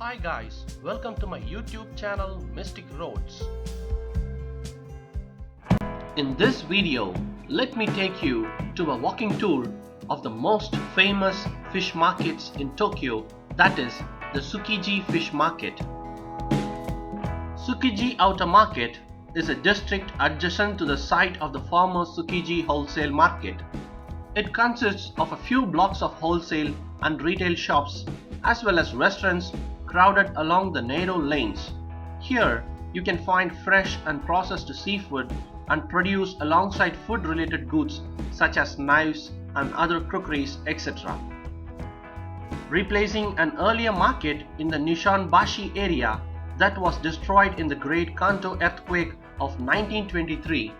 Hi guys, welcome to my YouTube channel Mystic Roads. In this video, let me take you to a walking tour of the most famous fish markets in Tokyo, that is the Tsukiji fish market. Tsukiji Outer Market is a district adjacent to the site of the former Tsukiji wholesale market. It consists of a few blocks of wholesale and retail shops as well as restaurants crowded along the narrow lanes. Here you can find fresh and processed seafood and produce alongside food related goods such as knives and other crockeries, etc. Replacing an earlier market in the Nishanbashi area that was destroyed in the Great Kanto earthquake of 1923,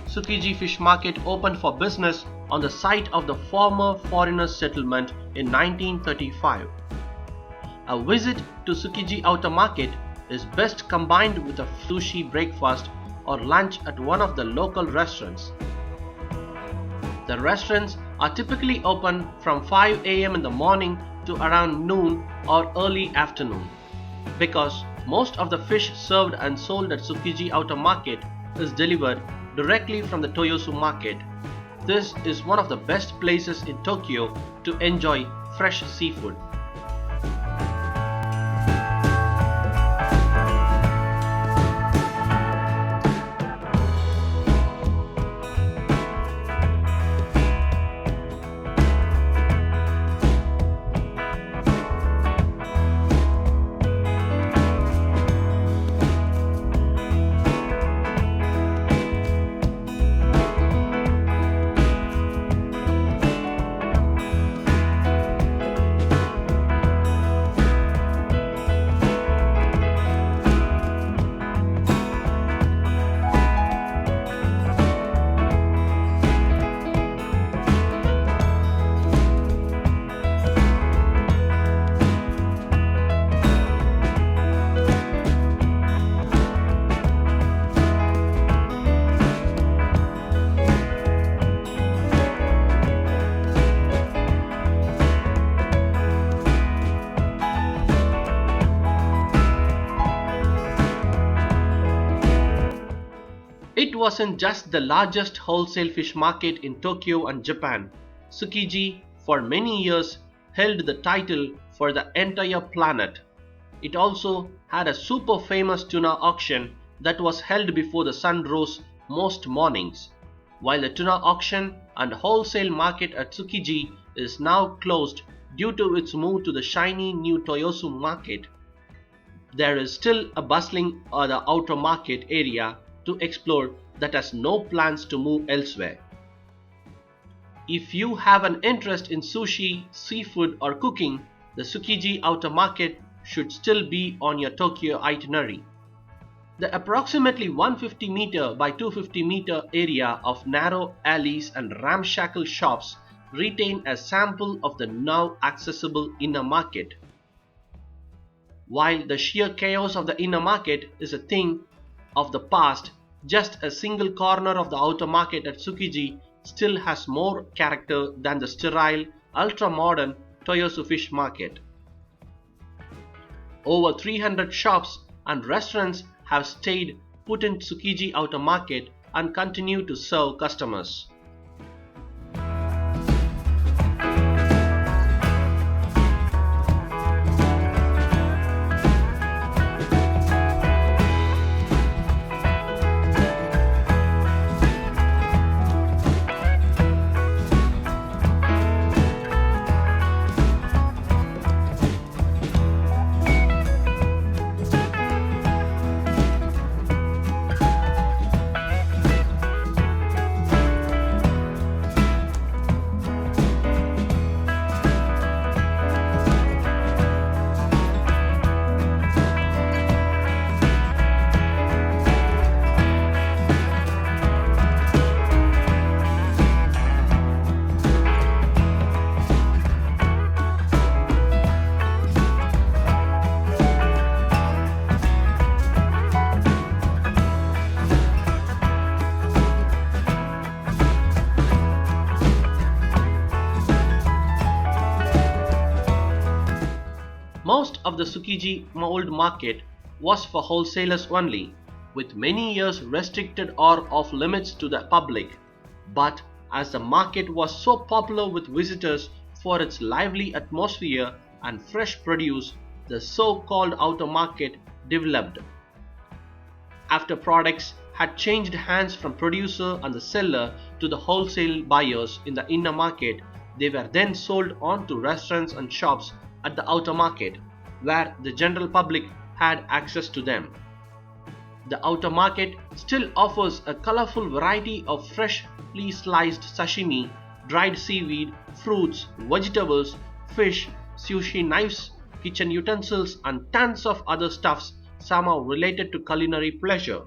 Tsukiji Fish Market opened for business on the site of the former foreigners' settlement in 1935. A visit to Tsukiji Outer Market is best combined with a sushi breakfast or lunch at one of the local restaurants. The restaurants are typically open from 5 a.m. in the morning to around noon or early afternoon. Because most of the fish served and sold at Tsukiji Outer Market is delivered directly from the Toyosu market, this is one of the best places in Tokyo to enjoy fresh seafood. It wasn't just the largest wholesale fish market in Tokyo and Japan. Tsukiji for many years held the title for the entire planet. It also had a super famous tuna auction that was held before the sun rose most mornings. While the tuna auction and wholesale market at Tsukiji is now closed due to its move to the shiny new Toyosu market, there is still a bustling other outer market area to explore that has no plans to move elsewhere. If you have an interest in sushi, seafood or cooking, the Tsukiji Outer Market should still be on your Tokyo itinerary. The approximately 150 meter by 250 meter area of narrow alleys and ramshackle shops retain a sample of the now accessible inner market. While the sheer chaos of the inner market is a thing of the past, just a single corner of the outer market at Tsukiji still has more character than the sterile, ultra-modern Toyosu fish market. Over 300 shops and restaurants have stayed put in Tsukiji Outer Market and continue to serve customers. Most of the Tsukiji old market was for wholesalers only, with many years restricted or off limits to the public. But as the market was so popular with visitors for its lively atmosphere and fresh produce, the so-called outer market developed. After products had changed hands from producer and the seller to the wholesale buyers in the inner market, they were then sold on to restaurants and shops at the outer market, where the general public had access to them. The outer market still offers a colorful variety of freshly sliced sashimi, dried seaweed, fruits, vegetables, fish, sushi knives, kitchen utensils, and tons of other stuffs somehow related to culinary pleasure.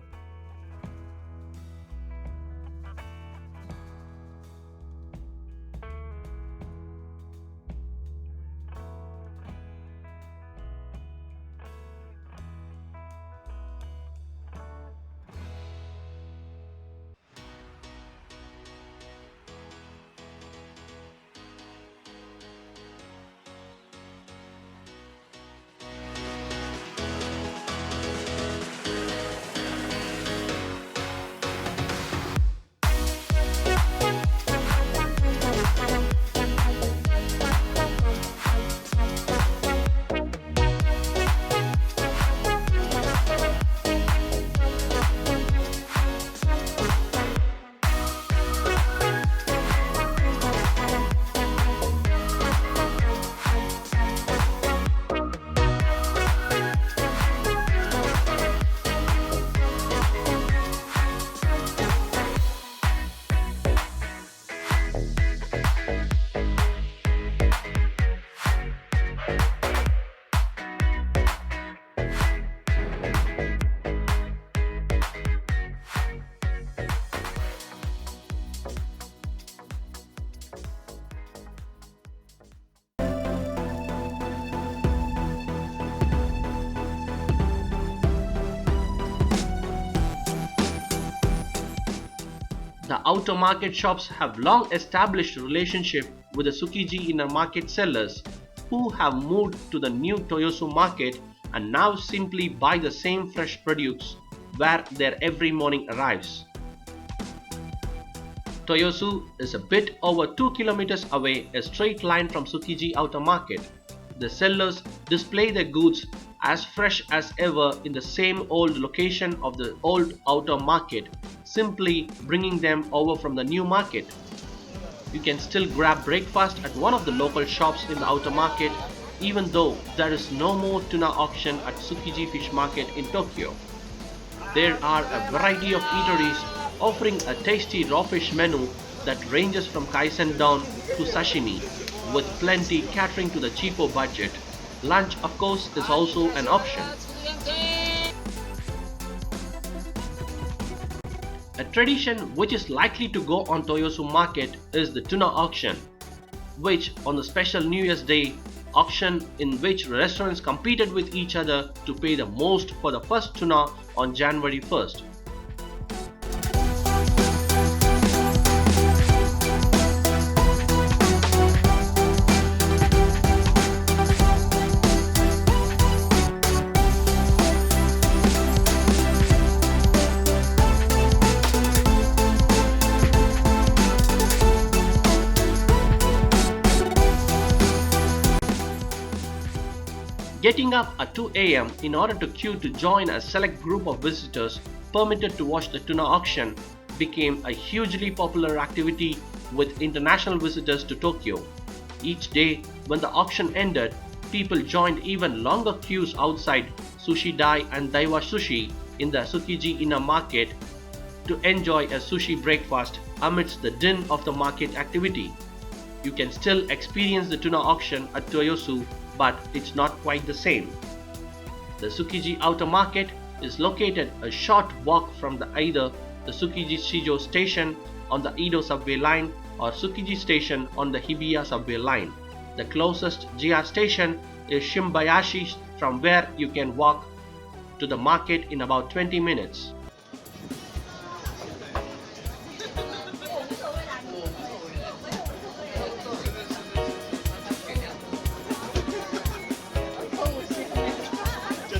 The outer market shops have long established relationship with the Tsukiji inner market sellers who have moved to the new Toyosu market and now simply buy the same fresh produce where their every morning arrives. Toyosu is a bit over 2 kilometers away, a straight line from Tsukiji outer market. The sellers display their goods as fresh as ever in the same old location of the old outer market, simply bringing them over from the new market. You can still grab breakfast at one of the local shops in the outer market, even though there is no more tuna auction at Tsukiji fish market in Tokyo. There are a variety of eateries offering a tasty raw fish menu that ranges from kaisen down to sashimi, with plenty catering to the cheaper budget. Lunch, of course, is also an option. A tradition which is likely to go on Toyosu market is the tuna auction, which on the special New Year's Day auction in which restaurants competed with each other to pay the most for the first tuna on January 1st. Getting up at 2 a.m. in order to queue to join a select group of visitors permitted to watch the tuna auction became a hugely popular activity with international visitors to Tokyo. Each day when the auction ended, people joined even longer queues outside Sushi Dai and Daiwa Sushi in the Tsukiji inner market to enjoy a sushi breakfast amidst the din of the market activity. You can still experience the tuna auction at Toyosu, but it's not quite the same. The Tsukiji outer market is located a short walk from either the Tsukiji Shijo station on the Edo subway line or Tsukiji station on the Hibiya subway line. The closest JR station is Shimbayashi, from where you can walk to the market in about 20 minutes.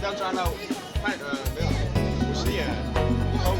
要赚到没有50元以后。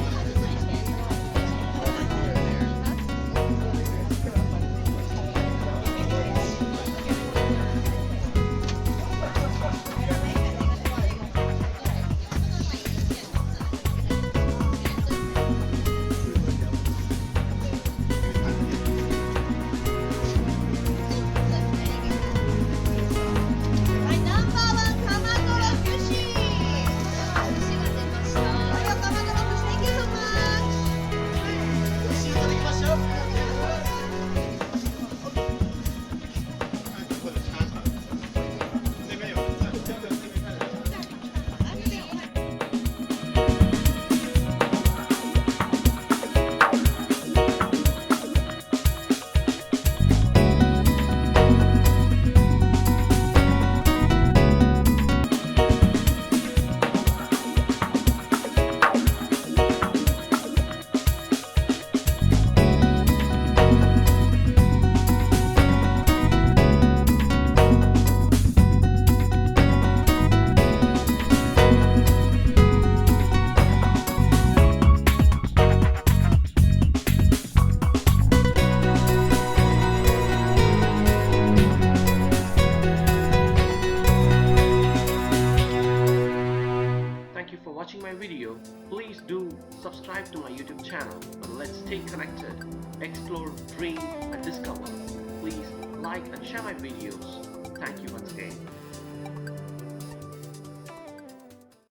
Thank you for watching my video. Please do subscribe to my YouTube channel and let's stay connected, explore, dream and discover. Please like and share my videos. Thank you once again.